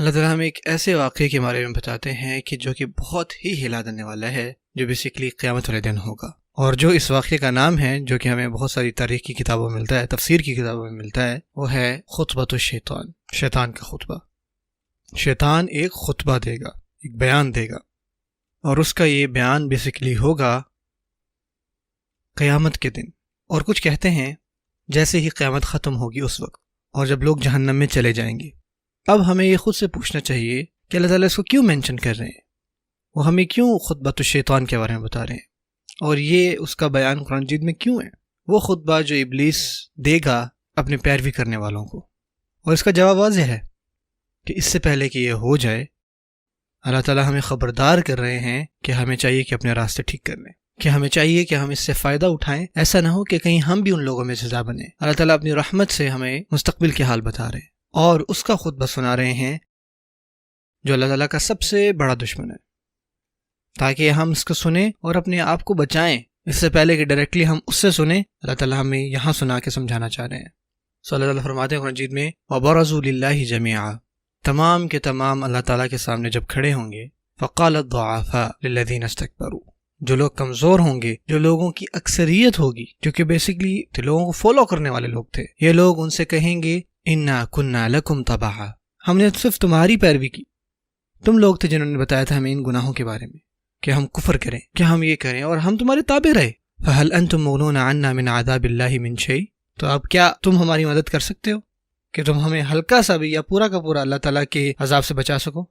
اللہ تعالیٰ ہمیں ایک ایسے واقعے کے بارے میں بتاتے ہیں کہ جو کہ بہت ہی ہلا دینے والا ہے، جو بیسیکلی قیامت والے دن ہوگا۔ اور جو اس واقعے کا نام ہے، جو کہ ہمیں بہت ساری تاریخ کی کتابوں میں ملتا ہے، تفسیر کی کتابوں میں ملتا ہے، وہ ہے خطبۃ الشیطان، شیطان کا خطبہ۔ شیطان ایک خطبہ دے گا، ایک بیان دے گا، اور اس کا یہ بیان بیسیکلی ہوگا قیامت کے دن۔ اور کچھ کہتے ہیں جیسے ہی قیامت ختم ہوگی اس وقت، اور جب لوگ جہنم میں چلے جائیں گے۔ اب ہمیں یہ خود سے پوچھنا چاہیے کہ اللہ تعالیٰ اس کو کیوں مینشن کر رہے ہیں، وہ ہمیں کیوں خطبۃ الشیطان کے بارے میں بتا رہے ہیں، اور یہ اس کا بیان قرآن مجید میں کیوں ہے؟ وہ خطبہ جو ابلیس دے گا اپنے پیروی کرنے والوں کو، اور اس کا جواب واضح ہے کہ اس سے پہلے کہ یہ ہو جائے، اللہ تعالیٰ ہمیں خبردار کر رہے ہیں کہ ہمیں چاہیے کہ اپنے راستے ٹھیک کر لیں، کہ ہمیں چاہیے کہ ہم اس سے فائدہ اٹھائیں، ایسا نہ ہو کہ کہیں ہم بھی ان لوگوں میں سزا بنیں۔ اللہ تعالیٰ اپنی رحمت سے ہمیں مستقبل کے حال بتا رہے ہیں، اور اس کا خطبہ سنا رہے ہیں جو اللہ تعالیٰ کا سب سے بڑا دشمن ہے، تاکہ ہم اس کو سنیں اور اپنے آپ کو بچائیں۔ اس سے پہلے کہ ڈائریکٹلی ہم اس سے سنیں، اللہ تعالیٰ ہمیں یہاں سنا کے سمجھانا چاہ رہے ہیں۔ اللہ تعالیٰ فرماتے ہیں قرآن مجید میں وَبَرَزُوا لِلَّهِ جَمِيعًا، تمام کے تمام اللہ تعالیٰ کے سامنے جب کھڑے ہوں گے، فَقَالَ الضُّعَفَاءُ لِلَّذِينَ اسْتَكْبَرُوا، جو لوگ کمزور ہوں گے، جو لوگوں کی اکثریت ہوگی، جو کہ بیسیکلی لوگوں کو فالو کرنے والے لوگ تھے، یہ لوگ ان سے کہیں گے اِنَّا كُنَّا لَكُمْ تَبَعًا، ہم نے صرف تمہاری پیروی کی، تم لوگ تھے جنہوں نے بتایا تھا ہمیں ان گناہوں کے بارے میں کہ ہم کفر کریں، کہ ہم یہ کریں، اور ہم تمہارے تابع رہے۔ فَهَلْ أَنْتُمْ مُغْنُونَ عَنَّا مِنْ عَذَابِ اللَّهِ مِنْ شَيْءٍ، تو اب کیا تم ہماری مدد کر سکتے ہو کہ تم ہمیں ہلکا سا بھی یا پورا کا پورا اللہ تعالیٰ کے عذاب سے بچا سکو؟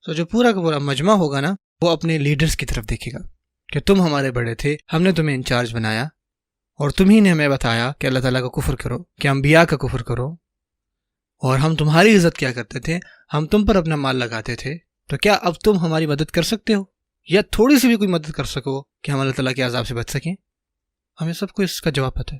تو جو پورا کا پورا مجمع ہوگا نا، وہ اپنے لیڈرز کی طرف دیکھے گا کہ تم ہمارے بڑے تھے، ہم نے تمہیں انچارج بنایا، اور تم ہی نے ہمیں بتایا کہ اللہ تعالیٰ کا کفر کرو، کہ انبیاء کا کفر کرو، اور ہم تمہاری عزت کیا کرتے تھے، ہم تم پر اپنا مال لگاتے تھے، تو کیا اب تم ہماری مدد کر سکتے ہو یا تھوڑی سی بھی کوئی مدد کر سکو کہ ہم اللہ تعالیٰ کے عذاب سے بچ سکیں؟ ہمیں سب کو اس کا جواب پتہ ہے۔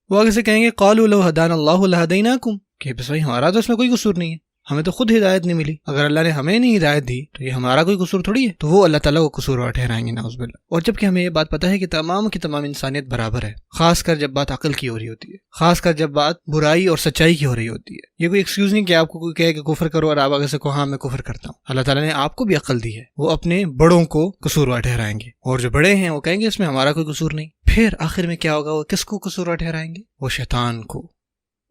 وہ آگے سے کہیں گے قالوا لو ہدانا اللہ لہدیناکم، کہ بس بھائی ہمارا تو اس میں کوئی قصور نہیں ہے، ہمیں تو خود ہدایت نہیں ملی، اگر اللہ نے ہمیں نہیں ہدایت دی تو یہ ہمارا کوئی قصور تھوڑی ہے۔ تو وہ اللہ تعالیٰ کو قصوروار ٹھہرائیں گے نعوذ باللہ۔ اور جب کہ ہمیں یہ بات پتہ ہے کہ تمام کی تمام انسانیت برابر ہے، خاص کر جب بات عقل کی ہو رہی ہوتی ہے، خاص کر جب بات برائی اور سچائی کی ہو رہی ہوتی ہے۔ یہ کوئی ایکسکیوز نہیں کہ آپ کو کوئی کہے کہ کفر کرو اور آپ آگے سے کہو ہاں میں کفر کرتا ہوں۔ اللہ تعالیٰ نے آپ کو بھی عقل دی ہے، وہ اپنے بڑوں کو قصوروار ٹھہرائیں گے، اور جو بڑے ہیں وہ کہیں گے اس میں ہمارا کوئی قصور نہیں۔ پھر آخر میں کیا ہوگا؟ وہ کس کو قصوروار ٹھہرائیں گے؟ وہ شیطان کو،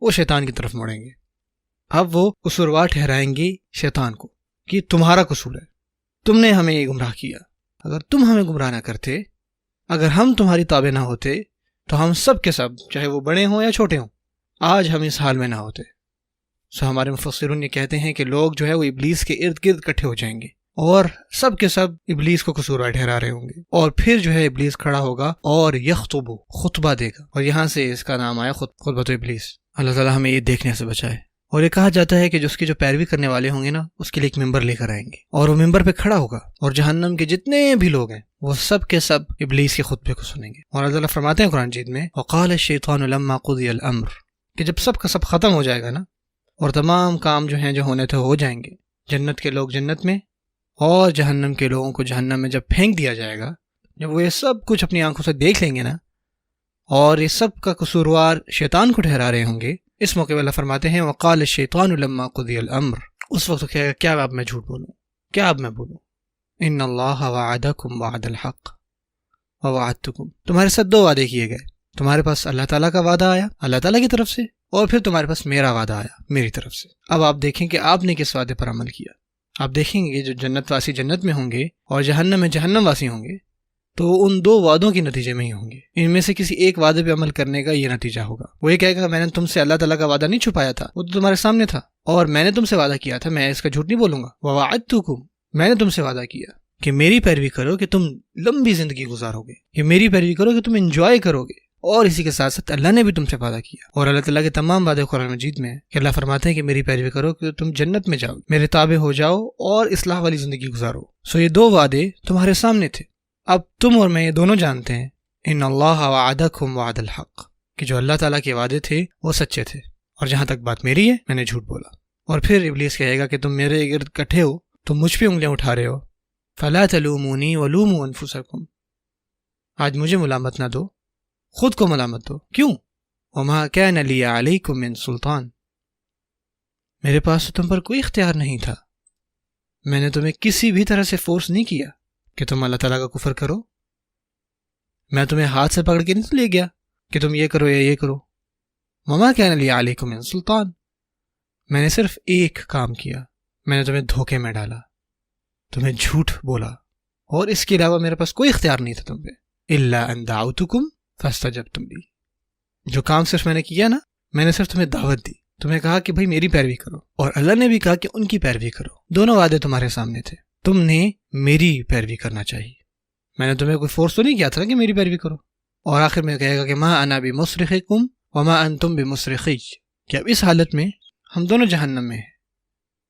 وہ شیطان کی طرف مڑیں گے۔ اب وہ قصوروار ٹھہرائیں گے شیطان کو کہ تمہارا قصور ہے، تم نے ہمیں یہ گمراہ کیا، اگر تم ہمیں گمراہ نہ کرتے، اگر ہم تمہاری تابع نہ ہوتے تو ہم سب کے سب، چاہے وہ بڑے ہوں یا چھوٹے ہوں، آج ہم اس حال میں نہ ہوتے۔ ہمارے مفسرون یہ کہتے ہیں کہ لوگ جو ہے وہ ابلیس کے ارد گرد اکٹھے ہو جائیں گے، اور سب کے سب ابلیس کو قصوروار ٹھہرا رہے ہوں گے، اور پھر جو ہے ابلیس کھڑا ہوگا اور یخطب، خطبہ دے گا، اور یہاں سے اس کا نام آیا خطبۃ ابلیس۔ اللہ تعالیٰ ہمیں یہ دیکھنے سے بچائے۔ اور یہ کہا جاتا ہے کہ جو اس کی جو پیروی کرنے والے ہوں گے نا، اس کے لیے ایک ممبر لے کر آئیں گے، اور وہ ممبر پہ کھڑا ہوگا، اور جہنم کے جتنے بھی لوگ ہیں وہ سب کے سب ابلیس کے خطبے کو سنیں گے۔ اور اللہ تعالیٰ فرماتے ہیں قرآن مجید میں وقال الشیطان لما قضی الامر، کہ جب سب کا سب ختم ہو جائے گا نا، اور تمام کام جو ہیں جو ہونے تھے ہو جائیں گے، جنت کے لوگ جنت میں اور جہنم کے لوگوں کو جہنم میں جب پھینک دیا جائے گا، جب وہ یہ سب کچھ اپنی آنکھوں سے دیکھ لیں گے نا، اور یہ سب کا قصوروار شیطان کو ٹھہرا رہے ہوں گے، اس موقع پہ اللہ فرماتے ہیں وقال الشیطان لما قضی الامر، اس وقت کیا اب میں جھوٹ بولوں، کیا اب میں بولوں، ان اللہ وعدکم وعد الحق ووعدتکم، تمہارے ساتھ دو وعدے کیے گئے، تمہارے پاس اللہ تعالیٰ کا وعدہ آیا اللہ تعالیٰ کی طرف سے، اور پھر تمہارے پاس میرا وعدہ آیا میری طرف سے۔ اب آپ دیکھیں کہ آپ نے کس وعدے پر عمل کیا۔ آپ دیکھیں گے جو جنت واسی جنت میں ہوں گے اور جہنم میں جہنم واسی ہوں گے، تو ان دو وعدوں کے نتیجے میں ہی ہوں گے، ان میں سے کسی ایک وعدے پہ عمل کرنے کا یہ نتیجہ ہوگا۔ وہ یہ کہے گا میں نے تم سے اللہ تعالیٰ کا وعدہ نہیں چھپایا تھا، وہ تو تمہارے سامنے تھا، اور میں نے تم سے وعدہ کیا تھا، میں اس کا جھوٹ نہیں بولوں گا۔ ووعدتکم، میں نے تم سے وعدہ کیا کہ میری پیروی کرو کہ تم لمبی زندگی گزارو گے، کہ میری پیروی کرو کہ تم انجوائے کرو گے، اور اسی کے ساتھ ساتھ اللہ نے بھی تم سے وعدہ کیا، اور اللہ تعالیٰ کے تمام وعدے قرآن مجید میں ہے کہ اللہ فرماتے ہیں کہ میری پیروی کرو کہ تم جنت میں جاؤ، میرے تابع ہو جاؤ اور اصلاح والی زندگی گزارو۔ یہ دو وعدے تمہارے سامنے تھے۔ اب تم اور میں یہ دونوں جانتے ہیں ان اللہ وعدکم وعد الحق، کہ جو اللہ تعالیٰ کے وعدے تھے وہ سچے تھے، اور جہاں تک بات میری ہے میں نے جھوٹ بولا۔ اور پھر ابلیس کہے گا کہ تم میرے گرد کٹھے ہو، تم مجھ پہ انگلیاں اٹھا رہے ہو، فلا تلومونی ولوموا انفسکم، آج مجھے ملامت نہ دو، خود کو ملامت دو۔ کیوں؟ وما کان لی علیکم من سلطان، میرے پاس تو تم پر کوئی اختیار نہیں تھا، میں نے تمہیں کسی بھی طرح سے فورس نہیں کیا کہ تم اللہ تعالیٰ کا کفر کرو. میں تمہیں ہاتھ سے پکڑ کے نہیں تو لے گیا کہ تم یہ کرو یا یہ کرو. وما کان لی علیکم من سلطان. میں نے صرف ایک کام کیا، میں نے تمہیں دھوکے میں ڈالا، تمہیں جھوٹ بولا، اور اس کے علاوہ میرے پاس کوئی اختیار نہیں تھا تم پہ. الا ان دعوتکم فاستجبتم لی. جو کام صرف میں نے کیا نا، میں نے صرف تمہیں دعوت دی، تمہیں کہا کہ بھائی میری پیروی کرو، اور اللہ نے بھی کہا کہ ان کی پیروی کرو. دونوں وعدے تمہارے سامنے تھے، تم نے میری پیروی کرنا چاہیے. میں نے تمہیں کوئی فورس تو نہیں کیا تھا کہ میری پیروی کرو. اور آخر میں کہے گا کہ ما انا بمصرخکم وما انتم بمصرخی، کہ اب اس حالت میں ہم دونوں جہنم میں ہیں.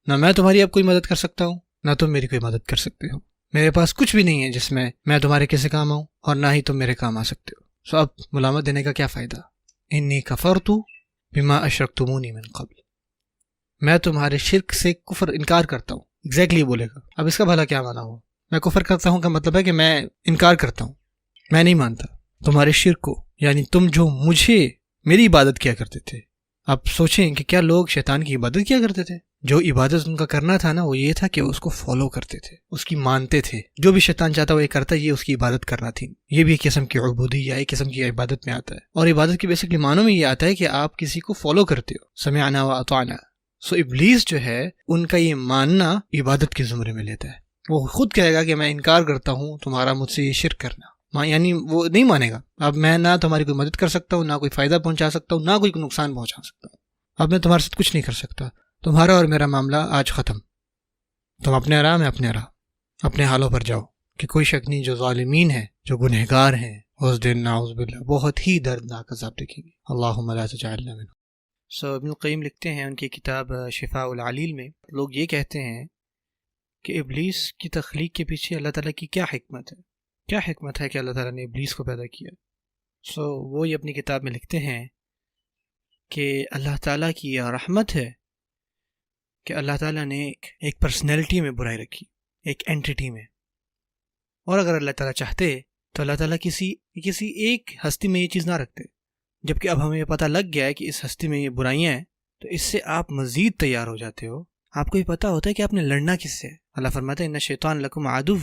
نہ میں تمہاری اب کوئی مدد کر سکتا ہوں، نہ تم میری کوئی مدد کر سکتے ہو. میرے پاس کچھ بھی نہیں ہے جس میں میں تمہارے کسی کام آؤں، اور نہ ہی تم میرے کام آ سکتے ہو. سو اب ملامت دینے کا کیا فائدہ؟ انی کفرت بما اشرکتمونی من قبل. میں تمہارے شرک سے کفر انکار کرتا ہوں. ایگزیکٹلی بولے گا. اب اس کا بھلا کیا مانا ہو؟ میں کفر کرتا ہوں کا مطلب ہے کہ میں انکار کرتا ہوں، میں نہیں مانتا تمہارے شرک کو، یعنی تم جو مجھے میری عبادت کیا کرتے تھے. اب سوچیں کہ کیا لوگ شیطان کی عبادت کیا کرتے تھے؟ جو عبادت ان کا کرنا تھا نا، وہ یہ تھا کہ اس کو فالو کرتے تھے، اس کی مانتے تھے. جو بھی شیطان چاہتا وہ یہ کرتا، یہ اس کی عبادت کرنا تھی. یہ بھی ایک قسم کی عبودیہ، ایک قسم کی عبادت میں آتا ہے. اور عبادت کی بیسکلی معنوں میں یہ آتا ہے کہ آپ کسی کو فالو کرتے ہو. سمعنا و اطعنا. سو ابلیس جو ہے ان کا یہ ماننا عبادت کے زمرے میں لیتا ہے. وہ خود کہے گا کہ میں انکار کرتا ہوں تمہارا مجھ سے یہ شرک کرنا. یعنی وہ نہیں مانے گا. اب میں نہ تمہاری کوئی مدد کر سکتا ہوں، نہ کوئی فائدہ پہنچا سکتا ہوں، نہ کوئی نقصان پہنچا سکتا ہوں. اب میں تمہارے ساتھ کچھ نہیں کر سکتا. تمہارا اور میرا معاملہ آج ختم. تم اپنے راہ، میں اپنے راہ، اپنے حالوں پر جاؤ. کہ کوئی شک نہیں، جو ظالمین ہیں، جو گنہگار ہیں، اس دن نعوذ باللہ بہت ہی دردناک عذاب دیکھیں گے. اللہم لا تجعلنا منهم. ابن القیم لکھتے ہیں ان کی کتاب شفاء العلیل میں، لوگ یہ کہتے ہیں کہ ابلیس کی تخلیق کے پیچھے اللہ تعالیٰ کی کیا حکمت ہے؟ کیا حکمت ہے کہ اللہ تعالیٰ نے ابلیس کو پیدا کیا؟ وہ یہ اپنی کتاب میں لکھتے ہیں کہ اللہ تعالیٰ کی یہ رحمت ہے کہ اللہ تعالیٰ نے ایک پرسنالٹی میں برائی رکھی، ایک اینٹیٹی میں. اور اگر اللہ تعالیٰ چاہتے تو اللہ تعالیٰ کسی ایک ہستی میں یہ چیز نہ رکھتے. جبکہ اب ہمیں یہ پتہ لگ گیا ہے کہ اس ہستی میں یہ برائیاں ہیں، تو اس سے آپ مزید تیار ہو جاتے ہو. آپ کو یہ پتہ ہوتا ہے کہ آپ نے لڑنا کس سے. اللہ فرماتا ہے ان الشیطان لکم عدو،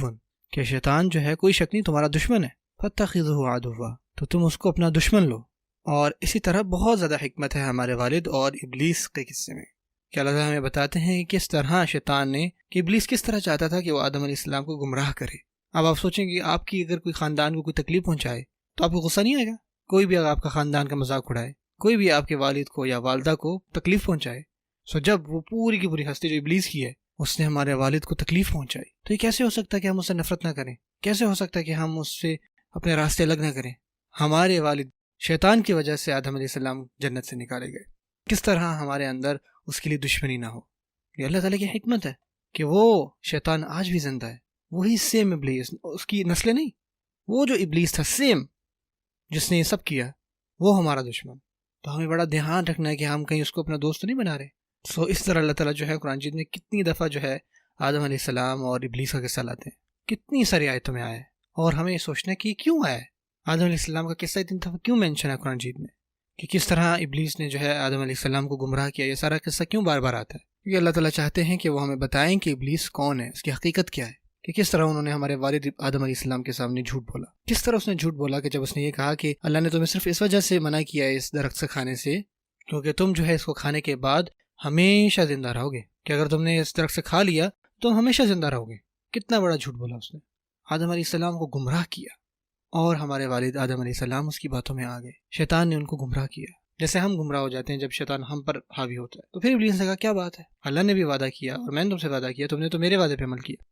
کہ شیطان جو ہے کوئی شک نہیں تمہارا دشمن ہے. فاتخذوہ عدوا، تو تم اس کو اپنا دشمن لو. اور اسی طرح بہت زیادہ حکمت ہے ہمارے والد اور ابلیس کے قصے میں، کہ اللہ تعالیٰ ہمیں بتاتے ہیں کہ کس طرح شیطان نے، کہ ابلیس کس طرح چاہتا تھا کہ وہ آدم علیہ السلام کو گمراہ کرے. اب آپ سوچیں کہ آپ کی اگر کوئی خاندان کو کوئی تکلیف پہنچائے تو آپ کو غصہ نہیں آئے گا؟ کوئی بھی اگر آپ کا خاندان کا مذاق اڑائے، کوئی بھی آپ کے والد کو یا والدہ کو تکلیف پہنچائے، جب وہ پوری کی پوری ہستی جو ابلیس کی ہے اس نے ہمارے والد کو تکلیف پہنچائی، تو یہ کیسے ہو سکتا ہے کہ ہم اس سے نفرت نہ کریں؟ کیسے ہو سکتا ہے کہ ہم اس سے اپنے راستے الگ نہ کریں؟ ہمارے والد شیطان کی وجہ سے آدم علیہ السلام جنت سے نکالے گئے. کس طرح ہمارے اندر اس کے لیے دشمنی نہ ہو؟ یہ اللہ تعالیٰ کی حکمت ہے کہ وہ شیطان آج بھی زندہ ہے. وہی سیم ابلیس، اس کی نسلیں نہیں، وہ جو ابلیس تھا سیم جس نے یہ سب کیا، وہ ہمارا دشمن. تو ہمیں بڑا دھیان رکھنا ہے کہ ہم کہیں اس کو اپنا دوست نہیں بنا رہے. اس طرح اللہ تعالیٰ جو ہے قرآن مجید میں کتنی دفعہ جو ہے آدم علیہ السلام اور ابلیس کا قصہ لاتے ہیں، کتنی ساری آیتوں میں آیا ہے. اور ہمیں یہ سوچنا ہے کہ یہ کیوں آیا ہے. آدم علیہ السلام کا قصہ اتنی دفعہ کیوں مینشن ہے قرآن مجید میں، کہ کس طرح ابلیس نے جو ہے آدم علیہ السلام کو گمراہ کیا. یہ سارا قصہ کیوں بار بار آتا ہے؟ کیونکہ اللہ تعالیٰ چاہتے ہیں کہ وہ ہمیں بتائیں کہ ابلیس کون ہے، اس کی حقیقت کیا ہے، کہ کس طرح انہوں نے ہمارے والد آدم علیہ السلام کے سامنے جھوٹ بولا. کس طرح اس نے جھوٹ بولا کہ جب اس نے یہ کہا کہ اللہ نے تمہیں صرف اس وجہ سے منع کیا ہے اس درخت سے کھانے سے کیونکہ تم جو ہے اس کو کھانے کے بعد ہمیشہ زندہ رہو گے، کہ اگر تم نے اس درخت سے کھا لیا تو ہمیشہ زندہ رہو گے. کتنا بڑا جھوٹ بولا اس نے. آدم علیہ السلام کو گمراہ کیا، اور ہمارے والد آدم علیہ السلام اس کی باتوں میں آ گئے. شیطان نے ان کو گمراہ کیا، جیسے ہم گمراہ ہو جاتے ہیں جب شیطان ہم پر حاوی ہوتا ہے. تو پھر ابلیس نے کہا کیا بات ہے، اللہ نے بھی وعدہ کیا اور میں نے تم سے وعدہ کیا، تم نے تو میرے وعدے پہ عمل کیا.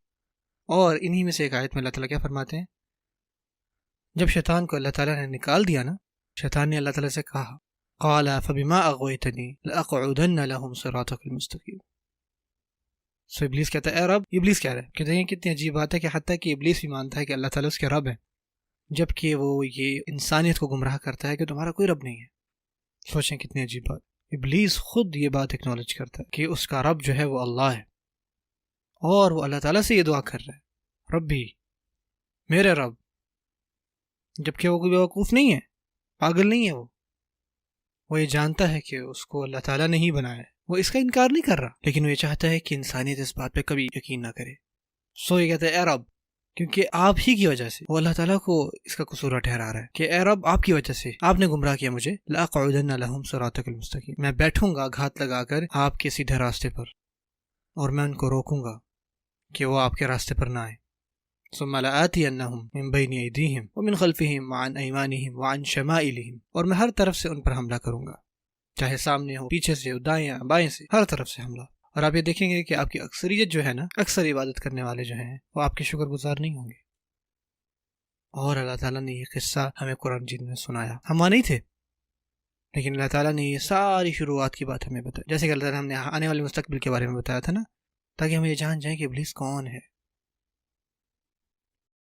اور انہی میں سے ایک آیت میں اللہ تعالیٰ کیا فرماتے ہیں، جب شیطان کو اللہ تعالیٰ نے نکال دیا نا، شیطان نے اللہ تعالیٰ سے کہا قال فبما اغويتني لاقعدن لهم صراطك المستقيم. سو ابلیس کہتا ہے اے رب، ابلیس کہہ رہا ہے. کہتے ہیں کتنی عجیب بات ہے کہ حتیٰ کہ ابلیس بھی مانتا ہے کہ اللہ تعالیٰ اس کے رب ہے، جبکہ وہ یہ انسانیت کو گمراہ کرتا ہے کہ تمہارا کوئی رب نہیں ہے. سوچیں کتنی عجیب بات. ابلیس خود یہ بات ایکنالج کرتا ہے کہ اس کا رب جو ہے وہ اللہ ہے، اور وہ اللہ تعالیٰ سے یہ دعا کر رہا ہے ربی، میرے رب، جبکہ وہ کوئی بیوقوف نہیں ہے، پاگل نہیں ہے. وہ یہ جانتا ہے کہ اس کو اللہ تعالیٰ نے ہی بنایا ہے، وہ اس کا انکار نہیں کر رہا، لیکن وہ یہ چاہتا ہے کہ انسانیت اس بات پہ کبھی یقین نہ کرے. سو یہ کہتا ہے اے رب، کیونکہ آپ ہی کی وجہ سے، وہ اللہ تعالیٰ کو اس کا قصور ٹھہرا رہا ہے کہ اے رب آپ کی وجہ سے آپ نے گمراہ کیا مجھے، لأقعدن لهم صراطک المستقیم، میں بیٹھوں گا گھات لگا کر آپ کے سیدھے راستے پر، اور میں ان کو روکوں گا کہ وہ آپ کے راستے پر نہ آئیں. ثم لآتینہم من بین ایدیہم ومن خلفہم وعن ایمانہم وعن شمائلہم، اور میں ہر طرف سے ان پر حملہ کروں گا، چاہے سامنے ہو، پیچھے سے ہو، دائیں بائیں سے، ہر طرف سے حملہ. اور آپ یہ دیکھیں گے کہ آپ کی اکثریت جو ہے نا، اکثر عبادت کرنے والے جو ہیں وہ آپ کے شکر گزار نہیں ہوں گے. اور اللہ تعالیٰ نے یہ قصہ ہمیں قرآن مجید میں سنایا، ہم وہاں نہیں تھے، لیکن اللہ تعالیٰ نے یہ ساری شروعات کی بات ہمیں بتائی، جیسے کہ اللہ تعالیٰ ہم نے آنے والے مستقبل کے بارے میں بتایا تھا نا، تاکہ ہم یہ جان جائیں کہ ابلیس کون ہے.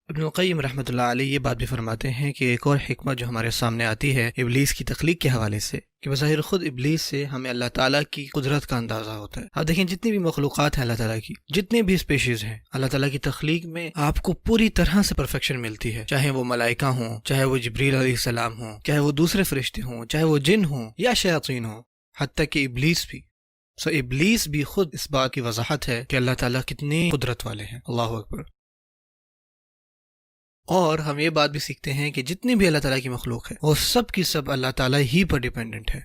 ابن القیم رحمۃ اللہ علیہ یہ بات بھی فرماتے ہیں کہ ایک اور حکمت جو ہمارے سامنے آتی ہے ابلیس کی تخلیق کے حوالے سے، کہ بظاہر خود ابلیس سے ہمیں اللہ تعالیٰ کی قدرت کا اندازہ ہوتا ہے. آپ دیکھیں جتنی بھی مخلوقات ہیں اللہ تعالیٰ کی، جتنے بھی اسپیشیز ہیں اللہ تعالیٰ کی تخلیق میں، آپ کو پوری طرح سے پرفیکشن ملتی ہے، چاہے وہ ملائکہ ہوں، چاہے وہ جبریل علیہ السلام ہوں، چاہے وہ دوسرے فرشتے ہوں، چاہے وہ جن ہوں یا شیاطین ہوں، حتیٰ کہ ابلیس بھی. سو ابلیس بھی خود اس بات کی وضاحت ہے کہ اللہ تعالیٰ کتنے قدرت والے ہیں. اللہ اکبر. اور ہم یہ بات بھی سیکھتے ہیں کہ جتنی بھی اللہ تعالیٰ کی مخلوق ہے وہ سب کی سب اللہ تعالیٰ ہی پر ڈیپینڈنٹ ہے.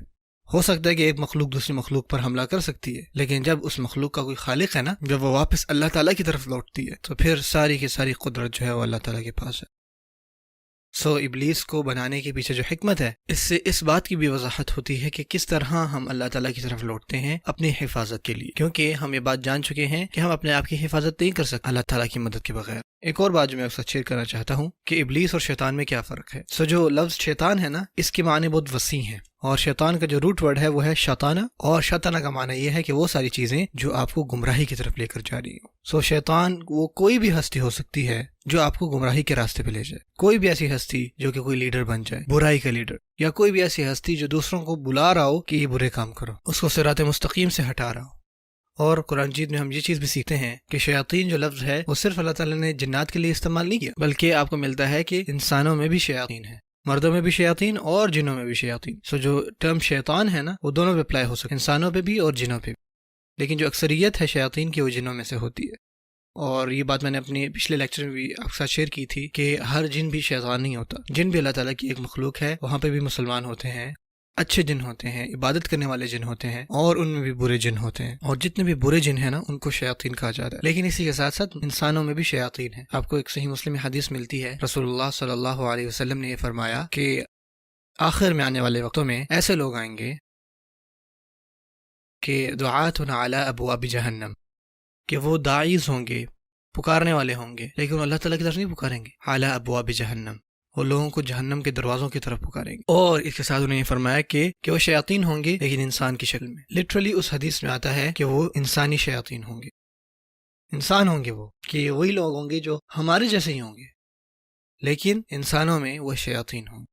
ہو سکتا ہے کہ ایک مخلوق دوسری مخلوق پر حملہ کر سکتی ہے، لیکن جب اس مخلوق کا کوئی خالق ہے نا، جب وہ واپس اللہ تعالیٰ کی طرف لوٹتی ہے تو پھر ساری کی ساری قدرت جو ہے وہ اللہ تعالیٰ کے پاس ہے. سو ابلیس کو بنانے کے پیچھے جو حکمت ہے، اس سے اس بات کی بھی وضاحت ہوتی ہے کہ کس طرح ہم اللہ تعالیٰ کی طرف لوٹتے ہیں اپنی حفاظت کے لیے، کیونکہ ہم یہ بات جان چکے ہیں کہ ہم اپنے آپ کی حفاظت نہیں کر سکتے اللہ تعالیٰ کی مدد کے بغیر. ایک اور بات جو میں آپ سے شیئر کرنا چاہتا ہوں کہ ابلیس اور شیطان میں کیا فرق ہے. سو جو لفظ شیطان ہے نا، اس کے معنی بہت وسیع ہیں، اور شیطان کا جو روٹ ورڈ ہے وہ ہے شیطانہ، اور شیطانہ کا معنی یہ ہے کہ وہ ساری چیزیں جو آپ کو گمراہی کی طرف لے کر جا رہی ہوں. سو شیطان وہ کوئی بھی ہستی ہو سکتی ہے جو آپ کو گمراہی کے راستے پہ لے جائے، کوئی بھی ایسی ہستی جو کہ کوئی لیڈر بن جائے، برائی کا لیڈر، یا کوئی بھی ایسی ہستی جو دوسروں کو بلا رہا ہو کہ یہ برے کام کرو، اس کو صراط مستقیم سے ہٹا رہا ہو. اور قرآن مجید میں ہم یہ چیز بھی سیکھتے ہیں کہ شیاطین جو لفظ ہے وہ صرف اللہ تعالیٰ نے جنات کے لیے استعمال نہیں کیا، بلکہ آپ کو ملتا ہے کہ انسانوں میں بھی شیاطین ہیں، مردوں میں بھی شیاطین اور جنوں میں بھی شیاطین. سو جو ٹرم شیطان ہے نا، وہ دونوں پہ اپلائی ہو سکتے، انسانوں پہ بھی اور جنوں پہ بھی، لیکن جو اکثریت ہے شیاطین کی وہ جنوں میں سے ہوتی ہے. اور یہ بات میں نے اپنے پچھلے لیکچر میں بھی آپ کے ساتھ شیئر کی تھی کہ ہر جن بھی شیطان نہیں ہوتا، جن بھی اللہ تعالیٰ کی ایک مخلوق ہے، وہاں پہ بھی مسلمان ہوتے ہیں، اچھے جن ہوتے ہیں، عبادت کرنے والے جن ہوتے ہیں، اور ان میں بھی برے جن ہوتے ہیں، اور جتنے بھی برے جن ہیں نا ان کو شیاطین کہا جاتا ہے. لیکن اسی کے ساتھ ساتھ انسانوں میں بھی شیاطین ہیں. آپ کو ایک صحیح مسلم حدیث ملتی ہے، رسول اللہ صلی اللہ علیہ وسلم نے یہ فرمایا کہ آخر میں آنے والے وقتوں میں ایسے لوگ آئیں گے کہ دعات علی ابواب جہنم، کہ وہ داعیز ہوں گے، پکارنے والے ہوں گے، لیکن وہ اللہ تعالیٰ کی طرف نہیں پکاریں گے. علی ابواب جہنم، وہ لوگوں کو جہنم کے دروازوں کی طرف پکاریں گے. اور اس کے ساتھ انہوں نے فرمایا کہ وہ شیاطین ہوں گے لیکن انسان کی شکل میں. لٹرلی اس حدیث میں آتا ہے کہ وہ انسانی شیاطین ہوں گے، انسان ہوں گے، وہ کہ وہی لوگ ہوں گے جو ہمارے جیسے ہی ہوں گے، لیکن انسانوں میں وہ شیاطین ہوں گے.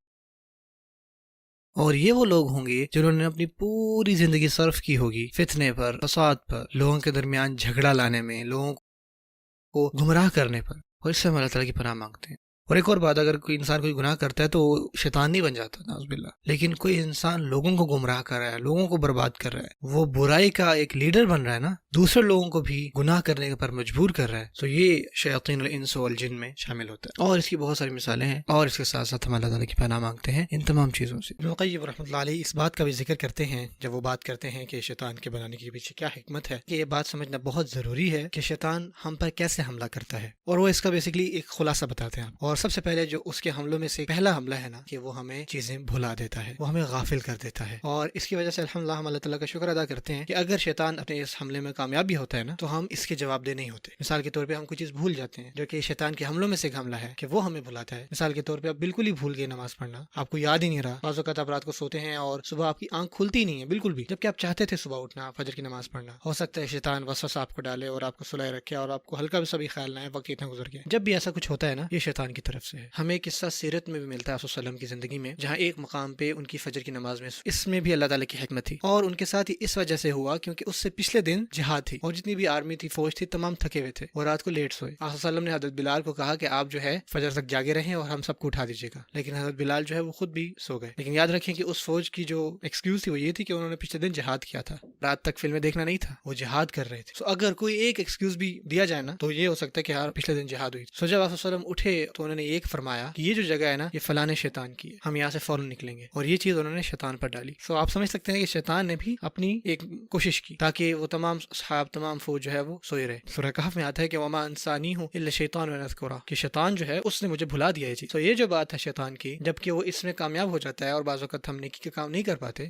اور یہ وہ لوگ ہوں گے جنہوں نے اپنی پوری زندگی صرف کی ہوگی فتنے پر، فساد پر، لوگوں کے درمیان جھگڑا لانے میں، لوگوں کو گمراہ کرنے پر. اور اس سے ہم اللہ تعالیٰ کی پناہ مانگتے ہیں. اور ایک اور بات، اگر کوئی انسان کوئی گناہ کرتا ہے تو وہ شیطان نہیں بن جاتا، نعوذ باللہ، لیکن کوئی انسان لوگوں کو گمراہ کر رہا ہے، لوگوں کو برباد کر رہا ہے، وہ برائی کا ایک لیڈر بن رہا ہے نا، دوسرے لوگوں کو بھی گناہ کرنے پر مجبور کر رہا ہے، تو یہ شیاطین الانس والجن میں شامل ہوتا ہے. اور اس کی بہت ساری مثالیں ہیں، اور اس کے ساتھ ساتھ ہم اللہ تعالیٰ کی پناہ مانگتے ہیں ان تمام چیزوں سے. ابن القیم رحمۃ اللہ علیہ اس بات کا بھی ذکر کرتے ہیں جب وہ بات کرتے ہیں کہ شیطان کے بنانے کے پیچھے کیا حکمت ہے، کہ یہ بات سمجھنا بہت ضروری ہے کہ شیطان ہم پر کیسے حملہ کرتا ہے. اور وہ اس کا بیسکلی ایک خلاصہ بتاتے ہیں. اور سب سے پہلے جو اس کے حملوں میں سے پہلا حملہ ہے نا، کہ وہ ہمیں چیزیں بھلا دیتا ہے، وہ ہمیں غافل کر دیتا ہے. اور اس کی وجہ سے الحمدللہ ہم اللہ تعالیٰ کا شکر ادا کرتے ہیں کہ اگر شیطان اپنے اس حملے میں کامیاب بھی ہوتا ہے نا، تو ہم اس کے جواب دہ نہیں ہوتے. مثال کے طور پہ ہم کوئی چیز بھول جاتے ہیں، جو کہ شیطان کے حملوں میں سے ایک حملہ ہے کہ وہ ہمیں بھلاتا ہے. مثال کے طور پہ آپ بالکل ہی بھول گئے نماز پڑھنا، آپ کو یاد ہی نہیں رہا. بعض اوقات آپ رات کو سوتے ہیں اور صبح آپ کی آنکھ کھلتی نہیں ہے بالکل بھی، جبکہ آپ چاہتے تھے صبح اٹھنا، فجر کی نماز پڑھنا. ہو سکتا ہے شیطان وسوسہ آپ کو ڈالے اور آپ کو سلائے رکھے اور آپ کو ہلکا بھی خیال نہ ہے وقت اتنا گزر گیا. جب بھی ایسا کچھ ہوتا ہے نا، یہ شیطان کی طرف سے ہے. ہمیں ایک قصہ سیرت میں بھی ملتا ہے رسول صلی اللہ علیہ وسلم کی زندگی میں، جہاں ایک مقام پہ ان کی فجر کی نماز میں، اس میں بھی اللہ تعالیٰ کی حکمت تھی. اور ان کے ساتھ ہی اس وجہ سے ہوا کیونکہ اس سے پچھلے دن جہاد تھی اور جتنی بھی آرمی تھی، فوج تھی، تمام تھکے ہوئے تھے اور رات کو لیٹ سوئے۔ آپ صلی اللہ علیہ وسلم نے حضرت بلال کو کہا کہ آپ جو ہے فجر تک جاگے رہیں اور ہم سب کو اٹھا دیجیے گا، لیکن حضرت بلال جو ہے وہ خود بھی سو گئے۔ لیکن یاد رکھیں کہ اس فوج کی جو ایکسکیوز تھی وہ یہ تھی کہ انہوں نے پچھلے دن جہاد کیا تھا، رات تک فلمیں دیکھنا نہیں تھا، وہ جہاد کر رہے تھے۔ سو اگر کوئی ایک ایکسکیوز بھی دیا جائے نا تو یہ ہو سکتا ہے کہ یار پچھلے دن جہاد ہوئی۔ سو جب آپ صلی اللہ علیہ وسلم اٹھے تو انہوں نے ایک فرمایا کہ یہ جو جگہ ہے نا یہ فلاں شیطان کی ہے، ہم یہاں سے فوراً نکلیں گے، اور یہ چیز انہوں نے شیطان پر ڈالی۔ سو آپ سمجھ سکتے ہیں کہ شیطان نے بھی اپنی ایک کوشش کی تاکہ وہ تمام صحاب، تمام فوج جو ہے وہ سوئے رہے۔ سورہ کہف میں آتا ہے کہ وما انسانیہ الا الشیطان ان اذکرہ، کہ شیطان جو ہے اس نے مجھے بھلا دیا ہے جی۔ سو یہ جو بات ہے شیطان کی، جبکہ وہ اس میں کامیاب ہو جاتا ہے اور بعض وقت ہم نیکی کے کام نہیں کر پاتے،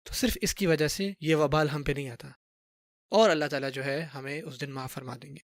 تو صرف اس کی وجہ سے یہ وبال ہم پہ نہیں آتا، اور اللہ تعالیٰ جو ہے ہمیں اس دن معاف فرما دیں گے۔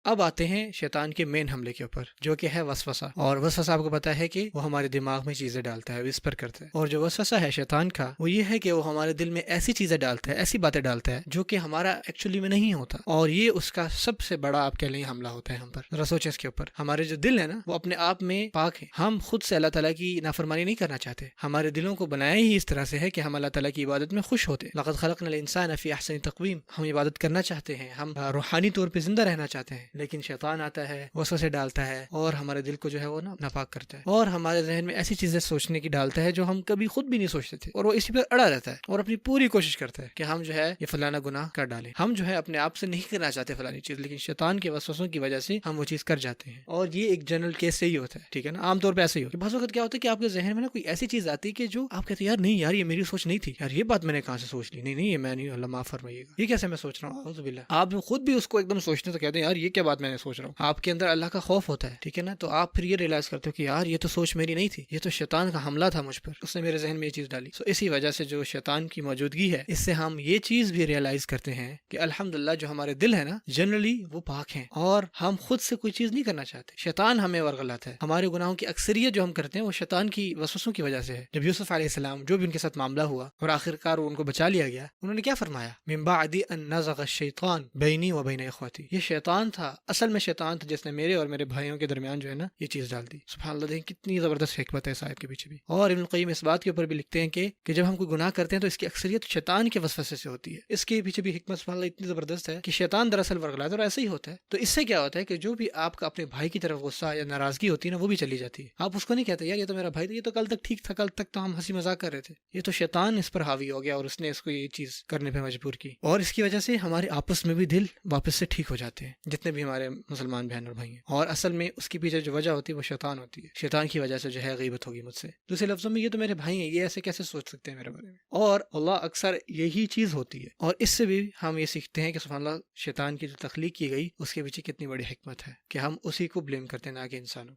اب آتے ہیں شیطان کے مین حملے کے اوپر، جو کہ ہے وسوسہ۔ اور وسوسہ آپ کو پتا ہے کہ وہ ہمارے دماغ میں چیزیں ڈالتا ہے، وسپر کرتا ہے۔ اور جو وسوسہ ہے شیطان کا وہ یہ ہے کہ وہ ہمارے دل میں ایسی چیزیں ڈالتا ہے، ایسی باتیں ڈالتا ہے جو کہ ہمارا ایکچولی میں نہیں ہوتا، اور یہ اس کا سب سے بڑا آپ کے لیے حملہ ہوتا ہے ہم پر۔ ذرا سوچیں اس کے اوپر، ہمارے جو دل ہے نا وہ اپنے آپ میں پاک ہے، ہم خود سے اللہ تعالیٰ کی نافرمانی نہیں کرنا چاہتے، ہمارے دلوں کو بنایا ہی اس طرح سے ہے کہ ہم اللہ تعالیٰ کی عبادت میں خوش ہوتے۔ لقد خلقنا الانسان فی احسن تقویم، ہم عبادت کرنا چاہتے ہیں، ہم روحانی طور پہ زندہ رہنا چاہتے ہیں، لیکن شیطان ہے، وسوسے ڈالتا ہے اور ہمارے دل کو جو ہے وہ ناپاک کرتا ہے، اور ہمارے ذہن میں ایسی چیزیں سوچنے کی ڈالتا ہے جو ہم کبھی خود بھی نہیں سوچتے تھے، اور وہ اسی پر اڑا رہتا ہے اور اپنی پوری کوشش کرتا ہے کہ ہم جو ہے یہ فلانا گناہ کر ڈالیں۔ ہم جو ہے اپنے آپ سے نہیں کرنا چاہتے فلانی چیز، لیکن شیطان کے وسوسوں کی وجہ سے ہم وہ چیز کر جاتے ہیں، اور یہ ایک جنرل کیس سے ہی ہوتا ہے، ٹھیک ہے نا، عام طور پہ ایسے ہی ہوتا ہے۔ بعض وقت کیا ہوتا ہے کہ آپ کے ذہن میں نا کوئی ایسی چیز آتی ہے کہ جو آپ کہتے ہیں یار نہیں یار یہ میری سوچ نہیں تھی، یار یہ بات میں نے کہاں سے سوچ لی، نہیں یہ میں نہیں، اللہ معاف فرمائیے گا، یہ کیسے میں سوچ رہا ہوں، اعوذ باللہ۔ آپ خود بھی اس کو ایک دم سوچتے تو کہتے ہیں یار یہ کیا بات میں نے سوچ رہا ہوں، آپ کے اندر اللہ کا خوف ہوتا ہے، ٹھیک ہے نا، تو آپ پھر یہ ریئلائز کرتے ہو کہ یار یہ تو سوچ میری نہیں تھی، یہ تو شیطان کا حملہ تھا مجھ پر، اس نے میرے ذہن میں یہ چیز ڈالی۔ سو اسی وجہ سے جو شیطان کی موجودگی ہے اس سے ہم یہ چیز بھی ریئلائز کرتے ہیں کہ الحمدللہ جو ہمارے دل ہے نا جنرلی وہ پاک ہیں، اور ہم خود سے کوئی چیز نہیں کرنا چاہتے، شیطان ہمیں ورغلاتا ہے۔ ہمارے گناہوں کی اکثریت جو ہم کرتے ہیں وہ شیطان کی وسوسوں کی وجہ سے ہے۔ جب یوسف علیہ السلام جو بھی ان کے ساتھ معاملہ ہوا اور آخرکار ان کو بچا لیا گیا، انہوں نے کیا فرمایا، من بعد ان نزغ الشیطان بینی و بین اخواتی، یہ شیطان تھا، اصل میں شیطان تھا جس نے میرے اور میرے بھائیوں کے درمیان جو ہے نا یہ چیز ڈال دی۔ سبحان اللہ، دیکھیں کتنی زبردست حکمت ہے صاحب کے پیچھے بھی۔ اور ابن القیم اس بات کے اوپر بھی لکھتے ہیں کہ جب ہم کوئی گناہ کرتے ہیں تو اس کی اکثریت شیطان کے وسوسے سے ہوتی ہے، اس کے پیچھے بھی حکمت سبحان اللہ اتنی زبردست ہے کہ شیطان دراصل ورغلاتا ہے، اور ایسے ہی ہوتا ہے۔ تو اس سے کیا ہوتا ہے کہ جو بھی آپ کا اپنے بھائی کی طرف غصہ یا ناراضگی ہوتی ہے نا وہ بھی چلی جاتی ہے، آپ اس کو نہیں کہتے یار یہ تو میرا بھائی تھا، یہ تو کل تک ٹھیک تھا، کل تک تو ہم ہنسی مذاق کر رہے تھے، یہ تو شیطان اس پر حاوی ہو گیا اور اس نے اس کو یہ چیز کرنے پہ مجبور کی، اور اس کی وجہ سے ہمارے آپس میں بھی دل واپس سے ٹھیک ہو جاتے ہیں جتنے بھی ہمارے مسلمان بہن اور بھائی ہیں، اور اصل میں اس کے پیچھے جو وجہ ہوتی ہے وہ شیطان ہوتی ہے، شیطان کی وجہ سے جو ہے غیبت ہوگی مجھ سے، دوسرے لفظوں میں یہ تو میرے بھائی ہیں، یہ ایسے کیسے سوچ سکتے ہیں میرے بارے میں، اور اللہ اکثر یہی چیز ہوتی ہے، اور اس سے بھی ہم یہ سیکھتے ہیں کہ سبحان اللہ شیطان کی جو تخلیق کی گئی اس کے پیچھے کتنی بڑی حکمت ہے کہ ہم اسی کو بلیم کرتے ہیں نہ کہ انسانوں۔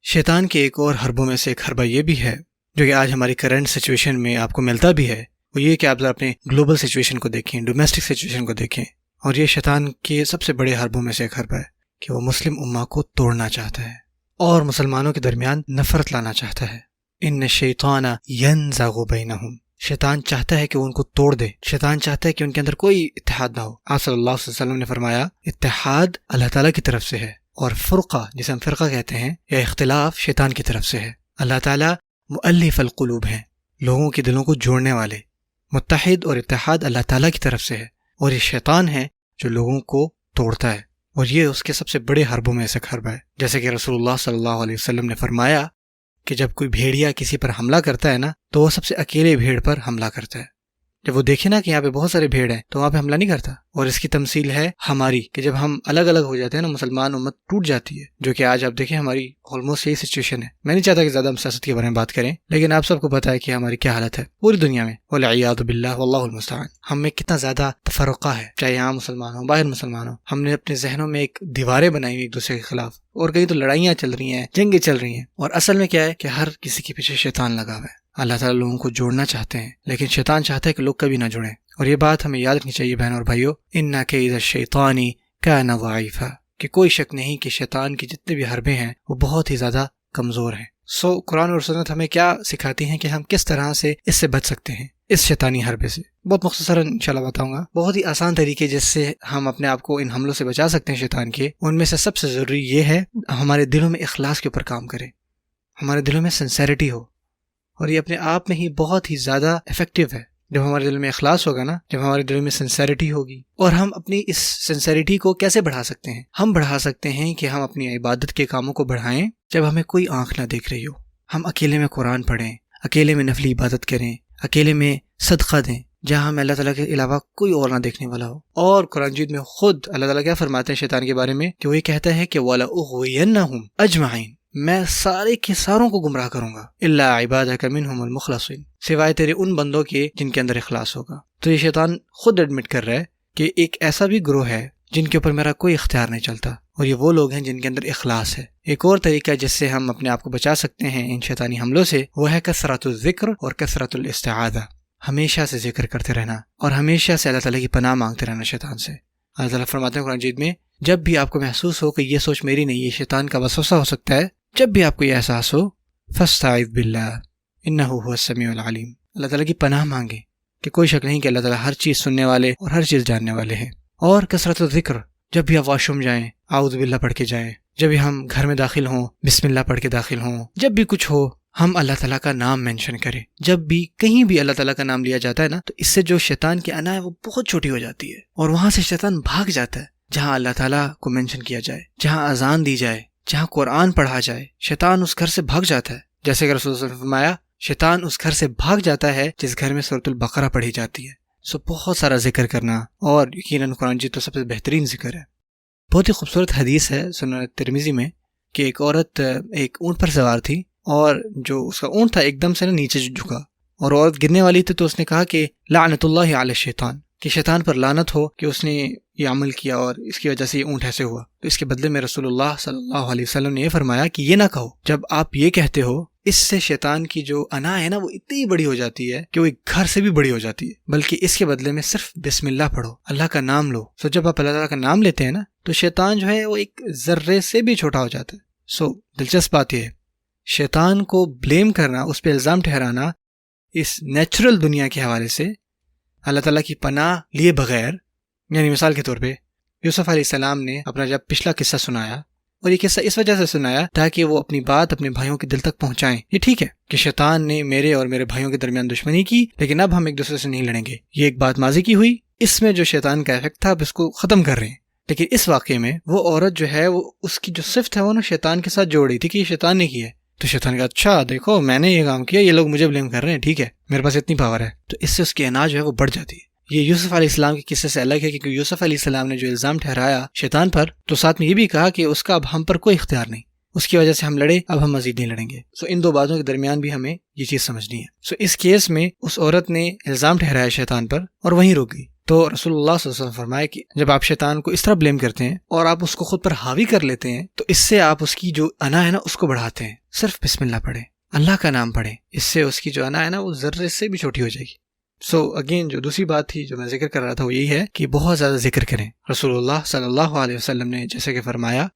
شیطان کے ایک اور حربوں میں سے ایک حربہ یہ بھی ہے جو کہ آج ہماری کرنٹ سچویشن میں آپ کو ملتا بھی ہے، وہ یہ کہ آپ ذرا اپنے گلوبل سچویشن کو دیکھیں، ڈومیسٹک سچویشن کو دیکھیں، اور یہ شیطان کے سب سے بڑے حربوں میں سے ایک حربہ ہے کہ وہ مسلم امہ کو توڑنا چاہتا ہے اور مسلمانوں کے درمیان نفرت لانا چاہتا ہے۔ ان الشیطان ینزغ بینہم، شیطان چاہتا ہے کہ وہ ان کو توڑ دے، شیطان چاہتا ہے کہ ان کے اندر کوئی اتحاد نہ ہو۔ آپ صلی اللہ علیہ وسلم نے فرمایا اتحاد اللہ تعالیٰ کی طرف سے ہے، اور فرقہ جسے ہم فرقہ کہتے ہیں یا اختلاف شیطان کی طرف سے ہے۔ اللہ تعالیٰ مؤلف القلوب ہیں، لوگوں کے دلوں کو جوڑنے والے، متحد اور اتحاد اللہ تعالیٰ کی طرف سے ہے، اور یہ شیطان ہے جو لوگوں کو توڑتا ہے، اور یہ اس کے سب سے بڑے حربوں میں سے ایک حرب ہے۔ جیسے کہ رسول اللہ صلی اللہ علیہ وسلم نے فرمایا کہ جب کوئی بھیڑیا کسی پر حملہ کرتا ہے نا تو وہ سب سے اکیلے بھیڑ پر حملہ کرتا ہے، جب وہ دیکھے نا کہ یہاں پہ بہت سارے بھیڑ ہیں تو وہاں پہ حملہ نہیں کرتا، اور اس کی تمثیل ہے ہماری کہ جب ہم الگ الگ ہو جاتے ہیں نا مسلمان امت ٹوٹ جاتی ہے، جو کہ آج آپ دیکھیں ہماری آلموسٹ یہی سچویشن ہے۔ میں نہیں چاہتا کہ زیادہ ہم سیاست کے بارے میں بات کریں، لیکن آپ سب کو پتہ ہے کہ ہماری کیا حالت ہے پوری دنیا میں، والعیاذ باللہ واللہ المستعان۔ ہم میں کتنا زیادہ تفرقہ ہے، چاہے یہاں مسلمان ہوں باہر مسلمان ہوں، ہم نے اپنے ذہنوں میں ایک دیواریں بنائی ہوئی ایک دوسرے کے خلاف، اور کہیں تو لڑائیاں چل رہی ہیں، جنگیں چل رہی ہیں، اور اصل میں کیا ہے کہ ہر کسی کے پیچھے شیطان لگا ہوا ہے۔ اللہ تعالیٰ لوگوں کو جوڑنا چاہتے ہیں لیکن شیطان چاہتا ہے کہ لوگ کبھی نہ جڑیں، اور یہ بات ہمیں یاد رکھنی چاہیے بہنوں اور بھائیو، اِنَّ کَیْدَ الشَّیْطَانِ کَانَ ضَعِیفًا، کہ کوئی شک نہیں کہ شیطان کی جتنے بھی حربے ہیں وہ بہت ہی زیادہ کمزور ہیں۔ قرآن اور سنت ہمیں کیا سکھاتی ہیں کہ ہم کس طرح سے اس سے بچ سکتے ہیں، اس شیطانی حربے سے۔ بہت مختصراً انشاءاللہ بتاؤں گا، بہت ہی آسان طریقے جس سے ہم اپنے آپ کو ان حملوں سے بچا سکتے ہیں شیطان کے۔ ان میں سے سب سے ضروری یہ ہے ہمارے دلوں میں اخلاص کے اوپر کام کریں، ہمارے دلوں میں سنسیریٹی ہو، اور یہ اپنے آپ میں ہی بہت ہی زیادہ افیکٹو ہے۔ جب ہمارے دل میں اخلاص ہوگا نا، جب ہمارے دل میں سنسیریٹی ہوگی. اور ہم اپنی اس سنسیریٹی کو کیسے بڑھا سکتے ہیں؟ ہم بڑھا سکتے ہیں کہ ہم اپنی عبادت کے کاموں کو بڑھائیں جب ہمیں کوئی آنکھ نہ دیکھ رہی ہو. ہم اکیلے میں قرآن پڑھیں، اکیلے میں نفلی عبادت کریں، اکیلے میں صدقہ دیں جہاں ہمیں اللہ تعالیٰ کے علاوہ کوئی اور نہ دیکھنے والا ہو. اور قرآن مجید میں خود اللہ تعالیٰ کیا فرماتے ہیں شیطان کے بارے میں کہ وہ یہ کہتا ہے کہ وَلَأُغْوِيَنَّهُمْ أَجْمَعِينَ، میں سارے کے ساروں کو گمراہ کروں گا، إِلَّا عِبَادَكَ مِنْهُمُ الْمُخْلَصِينَ، سوائے تیرے ان بندوں کے جن کے اندر اخلاص ہوگا. تو یہ شیطان خود ایڈمٹ کر رہا ہے کہ ایک ایسا بھی گروہ ہے جن کے اوپر میرا کوئی اختیار نہیں چلتا، اور یہ وہ لوگ ہیں جن کے اندر اخلاص ہے. ایک اور طریقہ جس سے ہم اپنے آپ کو بچا سکتے ہیں ان شیطانی حملوں سے، وہ ہے کثرت الذکر اور کثرت الاستعاذہ. ہمیشہ سے ذکر کرتے رہنا اور ہمیشہ سے اللہ تعالیٰ کی پناہ مانگتے رہنا شیطان سے. اللہ تعالیٰ فرماتے ہیں قرآن مجید میں، جب بھی آپ کو محسوس ہو کہ یہ سوچ میری نہیں، یہ شیطان کا وسوسہ ہو سکتا ہے، جب بھی آپ کو یہ احساس ہو، فاستعذ باللہ انہ هو السمیع العلیم، اللہ تعالیٰ کی پناہ مانگیں کہ کوئی شک نہیں کہ اللہ تعالیٰ ہر چیز سننے والے اور ہر چیز جاننے والے ہیں. اور کثرت الذکر، جب بھی آپ واش روم جائیں اعوذ باللہ پڑھ کے جائیں، جب بھی ہم گھر میں داخل ہوں بسم اللہ پڑھ کے داخل ہوں، جب بھی کچھ ہو ہم اللہ تعالیٰ کا نام مینشن کریں. جب بھی کہیں بھی اللہ تعالیٰ کا نام لیا جاتا ہے نا، تو اس سے جو شیطان کی انا ہے وہ بہت چھوٹی ہو جاتی ہے، اور وہاں سے شیطان بھاگ جاتا ہے. جہاں اللہ تعالیٰ کو مینشن کیا جائے، جہاں اذان دی جائے، جہاں قرآن پڑھا جائے، شیطان اس گھر سے بھاگ جاتا ہے. جیسے کہ رسول اللہ صلی اللہ علیہ وسلم نے فرمایا، شیطان اس گھر سے بھاگ جاتا ہے جس گھر میں سورۃ البقرہ پڑھی جاتی ہے. بہت سارا ذکر کرنا، اور یقیناً قرآن جی تو سب سے بہترین ذکر ہے. بہت ہی خوبصورت حدیث ہے سنن ترمذی میں کہ ایک عورت ایک اونٹ پر سوار تھی، اور جو اس کا اونٹ تھا ایک دم سے نیچے جھکا، اور عورت گرنے والی تھی. تو اس نے کہا کہ لعنت اللہ علی الشیطان، کہ شیطان پر لعنت ہو کہ اس نے یہ عمل کیا اور اس کی وجہ سے یہ اونٹ ایسے ہوا. تو اس کے بدلے میں رسول اللہ صلی اللہ علیہ وسلم نے یہ فرمایا کہ یہ نہ کہو. جب آپ یہ کہتے ہو، اس سے شیطان کی جو انا ہے نا وہ اتنی بڑی ہو جاتی ہے کہ وہ ایک گھر سے بھی بڑی ہو جاتی ہے. بلکہ اس کے بدلے میں صرف بسم اللہ پڑھو، اللہ کا نام لو. جب آپ اللہ تعالیٰ کا نام لیتے ہیں نا، تو شیطان جو ہے وہ ایک ذرے سے بھی چھوٹا ہو جاتا ہے. دلچسپ بات یہ ہے، شیطان کو بلیم کرنا، اس پہ الزام ٹھہرانا، اس نیچرل دنیا کے حوالے سے اللہ تعالیٰ کی پناہ لیے بغیر. یعنی مثال کے طور پہ یوسف علیہ السلام نے اپنا جب پچھلا قصہ سنایا، اور یہ قصہ اس وجہ سے سنایا تاکہ وہ اپنی بات اپنے بھائیوں کے دل تک پہنچائیں. یہ ٹھیک ہے کہ شیطان نے میرے اور میرے بھائیوں کے درمیان دشمنی کی، لیکن اب ہم ایک دوسرے سے نہیں لڑیں گے. یہ ایک بات ماضی کی ہوئی، اس میں جو شیطان کا افیکٹ تھا اب اس کو ختم کر رہے ہیں. لیکن اس واقعے میں وہ عورت جو ہے، وہ اس کی جو صفت ہے وہ نا شیطان کے ساتھ جوڑ رہی تھی کہ یہ شیطان نے کی ہے. تو شیطان کا اچھا دیکھو میں نے یہ کام کیا، یہ لوگ مجھے بلیم کر رہے ہیں، ٹھیک ہے میرے پاس اتنی پاور ہے. تو اس سے اس کی انا جو ہے وہ بڑھ جاتی ہے. یہ یوسف علیہ السلام کے قصے سے الگ ہے، کیونکہ یوسف علیہ السلام نے جو الزام ٹھہرایا شیطان پر، تو ساتھ میں یہ بھی کہا کہ اس کا اب ہم پر کوئی اختیار نہیں، اس کی وجہ سے ہم لڑے، اب ہم مزید نہیں لڑیں گے. ان دو باتوں کے درمیان بھی ہمیں یہ چیز سمجھنی ہے. اس کیس میں اس عورت نے الزام ٹھہرایا شیطان پر اور وہیں رک گئی. تو رسول اللہ صلی اللہ علیہ وسلم فرمایا کہ جب آپ شیطان کو اس طرح بلیم کرتے ہیں اور آپ اس کو خود پر حاوی کر لیتے ہیں، تو اس سے آپ اس کی جو انا ہے نا اس کو بڑھاتے ہیں. صرف بسم اللہ پڑھیں، اللہ کا نام پڑھیں، اس سے اس کی جو انا ہے نا وہ ذرے سے بھی چھوٹی ہو جائے گی. اگین جو دوسری بات تھی جو میں ذکر کر رہا تھا وہ یہی ہے کہ بہت زیادہ ذکر کریں. رسول اللہ صلی اللہ علیہ وسلم نے جیسے کہ فرمایا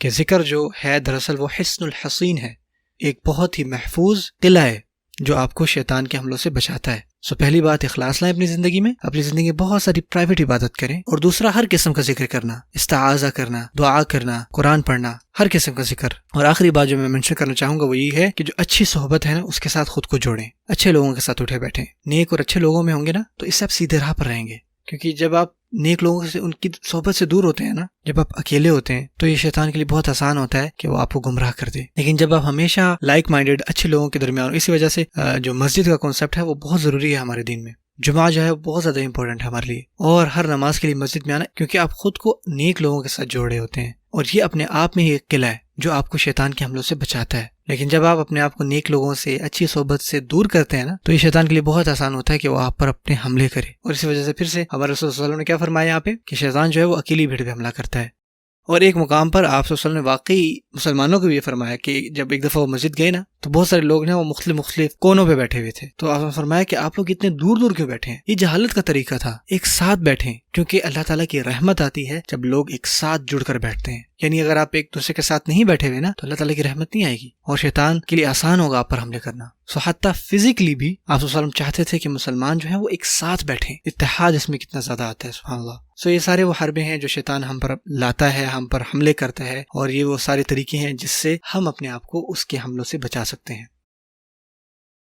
کہ ذکر جو ہے دراصل وہ حصن الحصین ہے، ایک بہت ہی محفوظ قلعہ ہے جو آپ کو شیطان کے حملوں سے بچاتا ہے. پہلی بات اخلاص لائیں اپنی زندگی میں، اپنی زندگی میں بہت ساری پرائیویٹ عبادت کریں. اور دوسرا ہر قسم کا ذکر کرنا، استعاذہ کرنا، دعا کرنا، قرآن پڑھنا، ہر قسم کا ذکر. اور آخری بات جو میں منشن کرنا چاہوں گا وہ یہی ہے کہ جو اچھی صحبت ہے نا اس کے ساتھ خود کو جوڑیں، اچھے لوگوں کے ساتھ اٹھے بیٹھیں. نیک اور اچھے لوگوں میں ہوں گے نا تو اس سے آپ سیدھے راہ پر رہیں گے. کیونکہ جب آپ نیک لوگوں سے ان کی صحبت سے دور ہوتے ہیں نا، جب آپ اکیلے ہوتے ہیں تو یہ شیطان کے لیے بہت آسان ہوتا ہے کہ وہ آپ کو گمراہ کر دے. لیکن جب آپ ہمیشہ لائک مائنڈیڈ اچھے لوگوں کے درمیان، اسی وجہ سے جو مسجد کا کانسیپٹ ہے وہ بہت ضروری ہے ہمارے دین میں. جمعہ جو ہے وہ بہت زیادہ امپورٹنٹ ہے ہمارے لیے، اور ہر نماز کے لیے مسجد میں آنا، کیونکہ آپ خود کو نیک لوگوں کے ساتھ جوڑے ہوتے ہیں. اور یہ اپنے آپ میں ہی ایک قلعہ ہے جو آپ کو شیطان کے حملوں سے بچاتا ہے. لیکن جب آپ اپنے آپ کو نیک لوگوں سے، اچھی صحبت سے دور کرتے ہیں نا تو یہ شیطان کے لیے بہت آسان ہوتا ہے کہ وہ آپ پر اپنے حملے کرے. اور اسی وجہ سے پھر سے ہمارے رسول صلی اللہ علیہ وسلم نے کیا فرمایا یہاں پہ کہ شیطان جو ہے وہ اکیلی بھیڑ پہ حملہ کرتا ہے. اور ایک مقام پر آپ صلی اللہ علیہ وسلم نے واقعی مسلمانوں کو بھی یہ فرمایا کہ جب ایک دفعہ وہ مسجد گئے نا تو بہت سارے لوگ نا وہ مختلف کونوں پہ بیٹھے ہوئے تھے. تو آپ نے فرمایا کہ آپ لوگ اتنے دور دور کیوں بیٹھے ہیں؟ یہ جہالت کا طریقہ تھا، ایک ساتھ بیٹھیں، کیونکہ اللہ تعالیٰ کی رحمت آتی ہے جب لوگ ایک ساتھ جڑ کر بیٹھتے ہیں. یعنی اگر آپ ایک دوسرے کے ساتھ نہیں بیٹھے ہوئے نا تو اللہ تعالیٰ کی رحمت نہیں آئے گی، اور شیطان کے لیے آسان ہوگا آپ پر حملے کرنا. حتیٰ فزیکلی بھی آپ صلی اللہ علیہ وسلم چاہتے تھے کہ مسلمان جو ہیں وہ ایک ساتھ بیٹھیں. اتحاد اس میں کتنا زیادہ آتا ہے، سبحان اللہ. یہ سارے وہ حربے ہیں جو شیطان ہم پر لاتا ہے، ہم پر حملے کرتا ہے، اور یہ وہ سارے طریقے ہیں جس سے ہم اپنے آپ کو اس کے حملوں سے بچا سکتے ہیں.